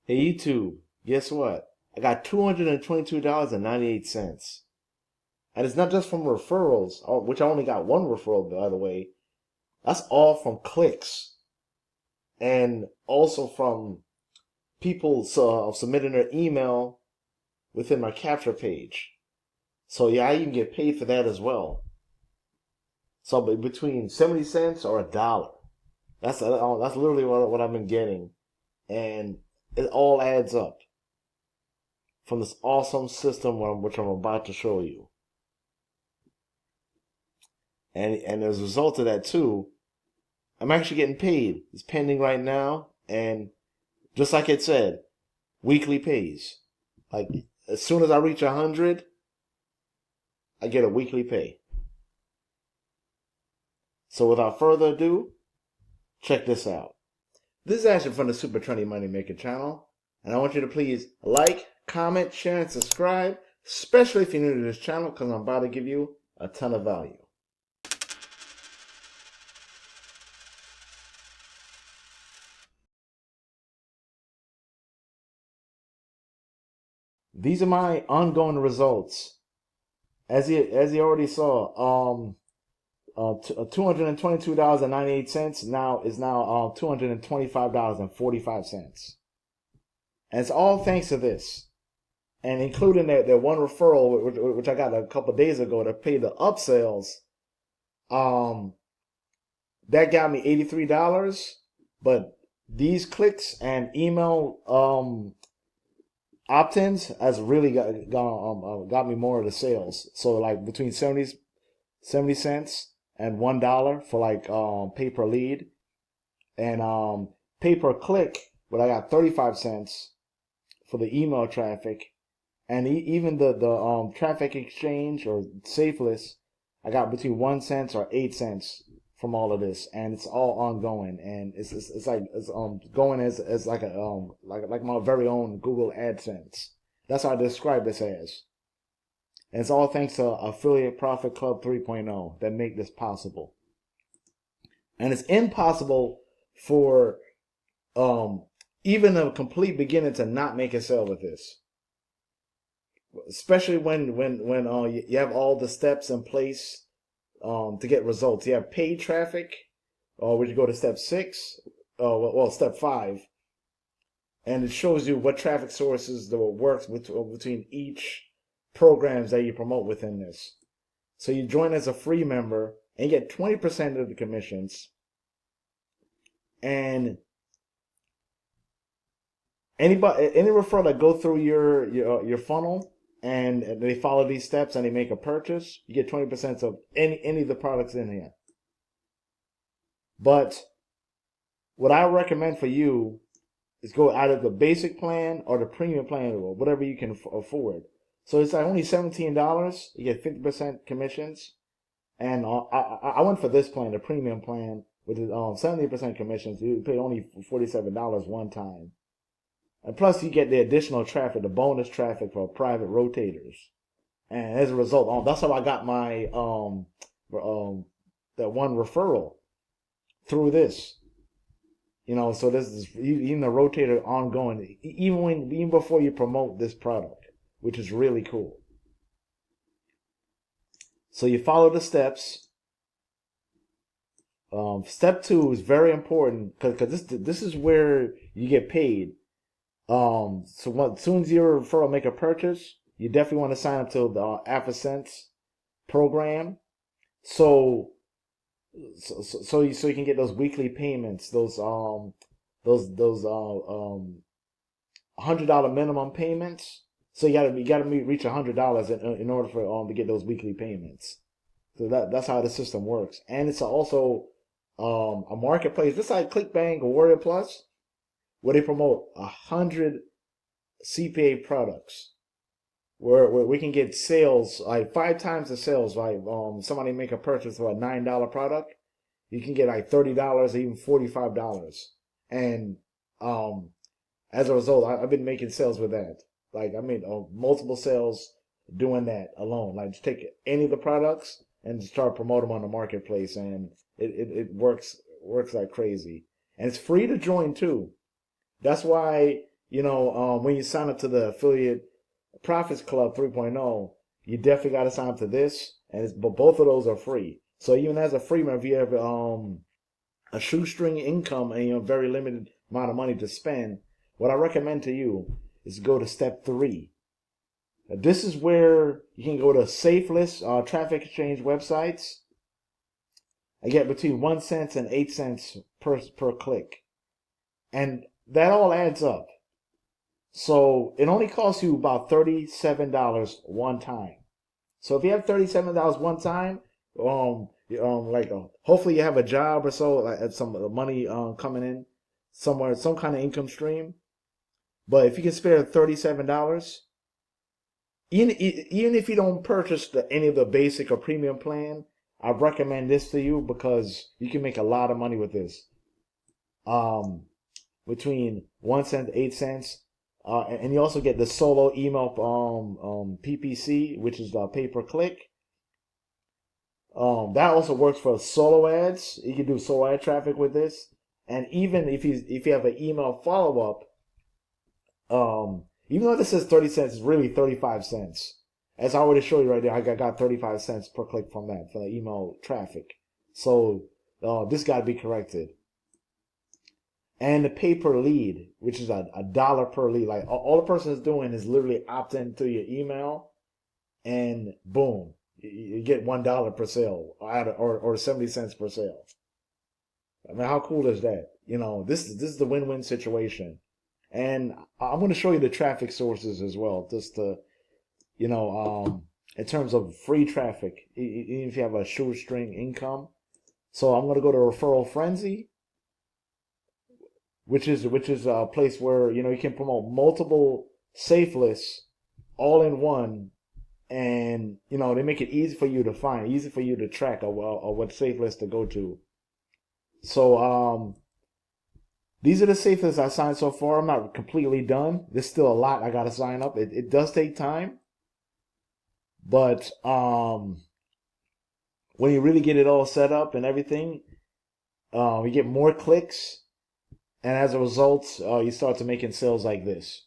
Hey YouTube, guess what? I got $222.98. And it's not just from referrals, which I only got one referral, by the way. That's all from clicks and also from people submitting their email within my capture page. So yeah, I even get paid for that as well. So between 70 cents or $1. That's literally what I've been getting. And it all adds up from this awesome system which I'm about to show you. And as a result of that too, I'm actually getting paid. It's pending right now, and just like it said, weekly pays. Like as soon as I reach 100, I get a weekly pay. So without further ado, check this out. This is actually from the Super Trendy Money Maker channel, and I want you to please like, comment, share, and subscribe, especially if you're new to this channel, because I'm about to give you a ton of value. These are my ongoing results. As you already saw, $222.98 now is now $225.45. And it's all thanks to this. And including that one referral, which I got a couple days ago to pay the upsells, that got me $83. But these clicks and email opt-ins has really got me more of the sales. So like between 70 cents and $1 for like pay per lead, and pay per click, but I got 35 cents for the email traffic, and even the traffic exchange or Safelist, I got between 1 cent or 8 cents from all of this, and it's all ongoing, and it's going as like a like my very own Google AdSense. That's how I describe this as. And it's all thanks to Affiliate Profit Club 3.0 that make this possible. And it's impossible for even a complete beginner to not make a sale with this. Especially when you have all the steps in place to get results. You have paid traffic, which you go to step 6, step 5, and it shows you what traffic sources that works between each programs that you promote within this. So you join as a free member and you get 20% of the commissions. And any referral that go through your funnel and they follow these steps and they make a purchase, you get 20% of any of the products in here. But what I recommend for you is go either the basic plan or the premium plan, or whatever you can afford. So it's like only $17. You get 50% commissions, and I went for this plan, the premium plan, with 70% commissions. You pay only $47 one time, and plus you get the additional traffic, the bonus traffic for private rotators. And as a result, that's how I got my that one referral through this. So this is even the rotator ongoing, even before you promote this product, which is really cool. So you follow the steps. Step 2 is very important because this is where you get paid. So as soon as your referral make a purchase, you definitely want to sign up to the AdSense program. So you can get those weekly payments, those $100 minimum payments. So you gotta reach $100 in order for to get those weekly payments. So that's how the system works, and it's also a marketplace just like ClickBank or Warrior Plus, where they promote 100 CPA products, where we can get sales like 5 times the sales. Like somebody make a purchase of a $9 product, you can get like $30, even $45, and as a result, I've been making sales with that. Like I made multiple sales doing that alone. Like just take any of the products and start promoting them on the marketplace, and it works like crazy. And it's free to join too. That's why when you sign up to the Affiliate Profits Club 3.0, you definitely got to sign up to this, but both of those are free. So even as a free member, if you have a shoestring income and very limited amount of money to spend, what I recommend to you is go to step 3. This is where you can go to Safelist traffic exchange websites and get between 1 cent and 8 cents per click, and that all adds up. So it only costs you about $37 one time. So if you have $37 one time, hopefully you have a job or so, like some money coming in somewhere, some kind of income stream. But if you can spare $37, even if you don't purchase any of the basic or premium plan, I recommend this to you because you can make a lot of money with this. Between 1 cent and 8 cents. And you also get the solo email PPC, which is pay per click. That also works for solo ads. You can do solo ad traffic with this. And even if you have an email follow up, even though this says 30 cents, it's really 35 cents. As I already showed you right there, I got 35 cents per click from that, for the email traffic. So this got to be corrected. And the pay per lead, which is a dollar per lead. Like all the person is doing is literally opt into your email, and boom, you get $1 per sale, or 70 cents per sale. I mean, how cool is that? This is the win-win situation. And I'm going to show you the traffic sources as well, just to, in terms of free traffic, even if you have a shoestring income. So I'm going to go to Referral Frenzy, which is a place where you can promote multiple safe lists all in one, and they make it easy for you to find, easy for you to track of what safe list to go to. So these are the safe lists I signed so far. I'm not completely done. There's still a lot I gotta sign up. It does take time, but when you really get it all set up and everything, you get more clicks. And as a result, you start to making sales like this.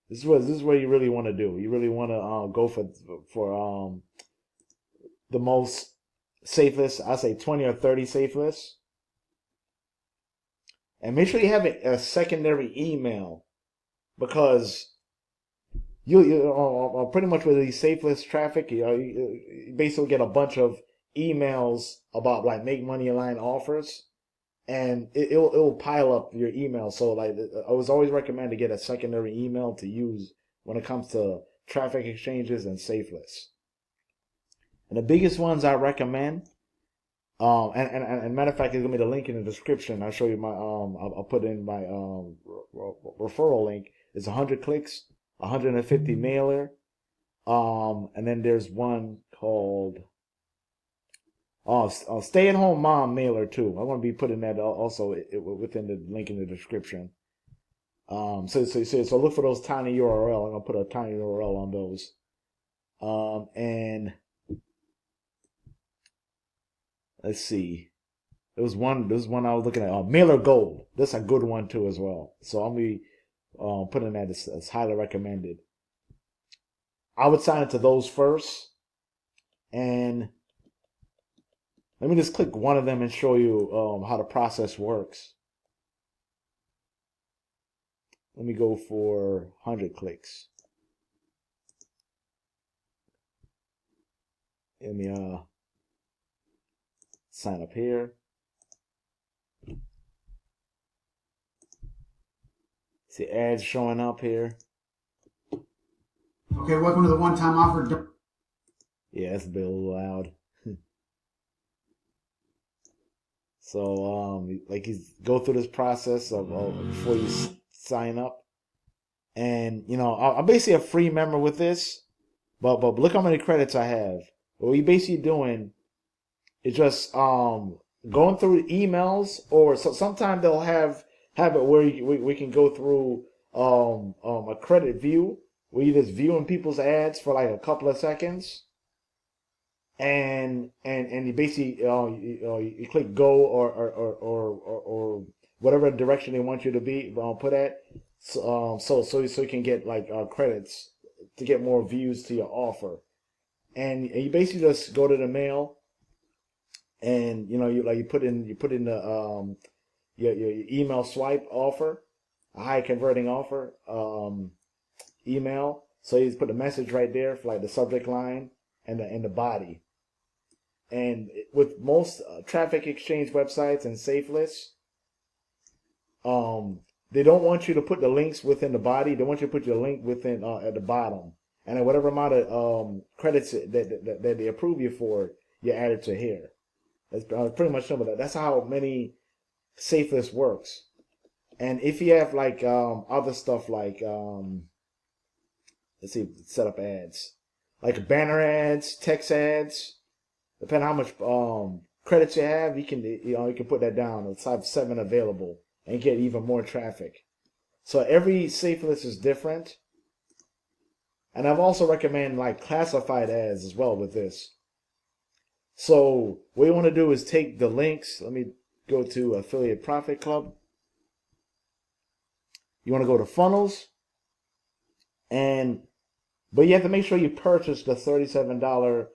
This is what you really want to do. You really want to go for the most safe lists. I say 20 or 30 safe lists. And make sure you have a secondary email, because you pretty much with these safe list traffic, you basically get a bunch of emails about like make money online offers. And it'll pile up your email. So like I was always recommend to get a secondary email to use when it comes to traffic exchanges and safe lists. And the biggest ones I recommend, and matter of fact, there's gonna be the link in the description. I'll show you my I'll put in my referral link. It's 100 clicks, 150 mailer, and then there's one called stay-at-home mom mailer too. I'm going to be putting that also within the link in the description. So look for those tiny URL. I'm going to put a tiny URL on those. And let's see. There was one I was looking at. Mailer Gold. That's a good one too as well. So I'll be putting that as highly recommended. I would sign into those first, and let me just click one of them and show you how the process works. Let me go for 100 clicks. Let me sign up here. See ads showing up here. Okay, welcome to the one-time offer. Yeah, it's a bit a little loud. So, like you go through this process of before you sign up, and I'm basically a free member with this, but look how many credits I have. What you're basically doing is just going through emails, or sometimes they'll have it where we can go through a credit view where you're just viewing people's ads for like a couple of seconds. And you basically you click go or whatever direction they want you to be put at, So you can get like credits to get more views to your offer, and you basically just go to the mail, and you put in the your email swipe offer, a high converting offer email. So you just put the message right there for like the subject line and the body. And with most traffic exchange websites and Safelist, they don't want you to put the links within the body. They want you to put your link within at the bottom, and then whatever amount of credits that they approve you for, you add it to here. That's pretty much simple. That's how many Safelist works. And if you have like other stuff like let's see, set up ads like banner ads, text ads. Depending on how much credits you have, you can put that down. It's type 7 available and get even more traffic. So every Safelist is different. And I've also recommend like classified ads as well with this. So what you want to do is take the links. Let me go to Affiliate Profit Club. You want to go to funnels, but you have to make sure you purchase the $37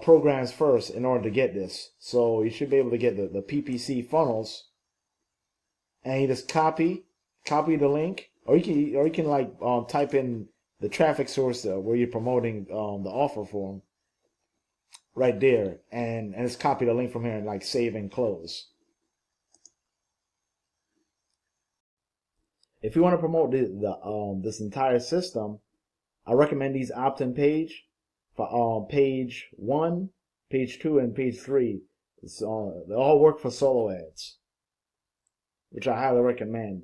programs first in order to get this. So you should be able to get the PPC funnels, and you just copy the link, or you can like type in the traffic source where you're promoting the offer for them right there, and just copy the link from here and like save and close. If you want to promote this entire system, I recommend these opt-in page for page 1, page 2, and page 3. They all work for solo ads, which I highly recommend.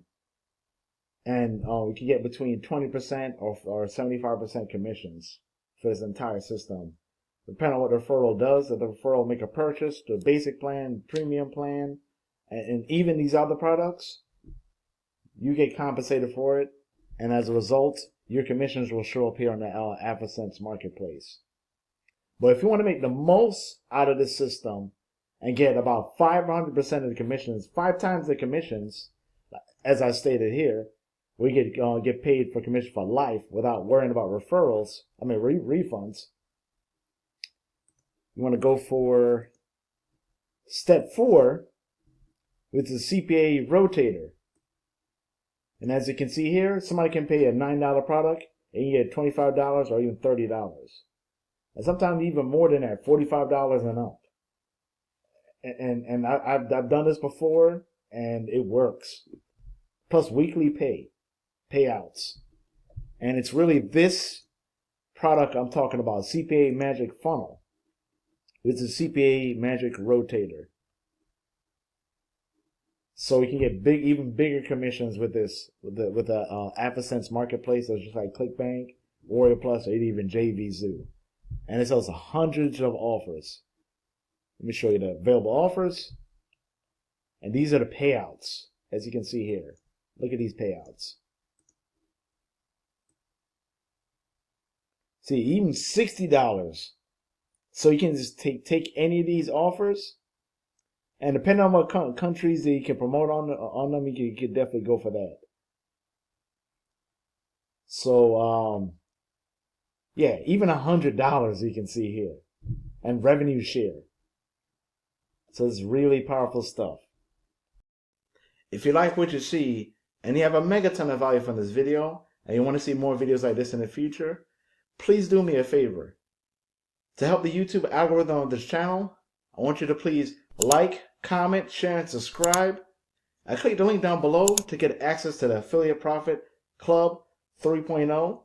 And you can get between 20% or 75% commissions for this entire system. Depending on what the referral does, if the referral make a purchase, the basic plan, premium plan, and even these other products, you get compensated for it. And as a result, your commissions will show up here on the AdSense marketplace. But if you want to make the most out of this system and get about 500% of the commissions, 5 times the commissions, as I stated here, we get paid for commission for life without worrying about referrals. Refunds. You want to go for step 4, which is CPA rotator. And as you can see here, somebody can pay a $9 product and you get $25 or even $30. And sometimes even more than that, $45 and up. And I've done this before, and it works. Plus weekly payouts. And it's really this product I'm talking about, CPA Magic Funnel. It's a CPA Magic Rotator. So we can get even bigger commissions with this, with the AdSense marketplace, just like ClickBank, Warrior Plus, or even JVZoo. And it sells hundreds of offers. Let me show you the available offers. And these are the payouts, as you can see here. Look at these payouts. See, even $60. So you can just take any of these offers. And depending on what countries that you can promote on them, you can definitely go for that. So, yeah, even $100 you can see here. And revenue share. So it's really powerful stuff. If you like what you see, and you have a megaton of value from this video, and you want to see more videos like this in the future, please do me a favor. To help the YouTube algorithm of this channel, I want you to please like, comment, share, and subscribe. And click the link down below to get access to the Affiliate Profit Club 3.0.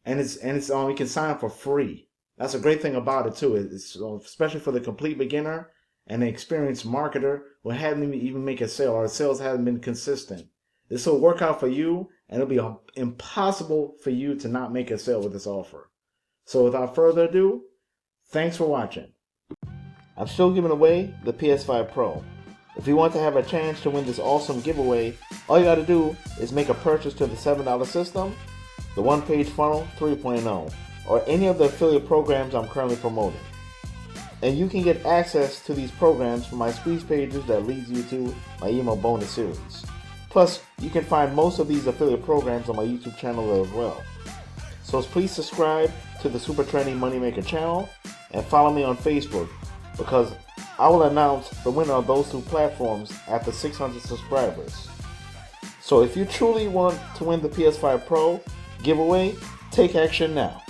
And you can sign up for free. That's a great thing about it too. It's especially for the complete beginner and an experienced marketer who hadn't even make a sale, or sales haven't been consistent. This will work out for you, and it'll be impossible for you to not make a sale with this offer. So without further ado, thanks for watching. I'm still giving away the PS5 Pro. If you want to have a chance to win this awesome giveaway, all you got to do is make a purchase to the $7 system, the one-page funnel 3.0, or any of the affiliate programs I'm currently promoting. And you can get access to these programs from my squeeze pages that leads you to my email bonus series. Plus, you can find most of these affiliate programs on my YouTube channel as well. So please subscribe to the Super Trending Moneymaker channel and follow me on Facebook, because I will announce the winner of those two platforms after 600 subscribers. So if you truly want to win the PS5 Pro giveaway, take action now.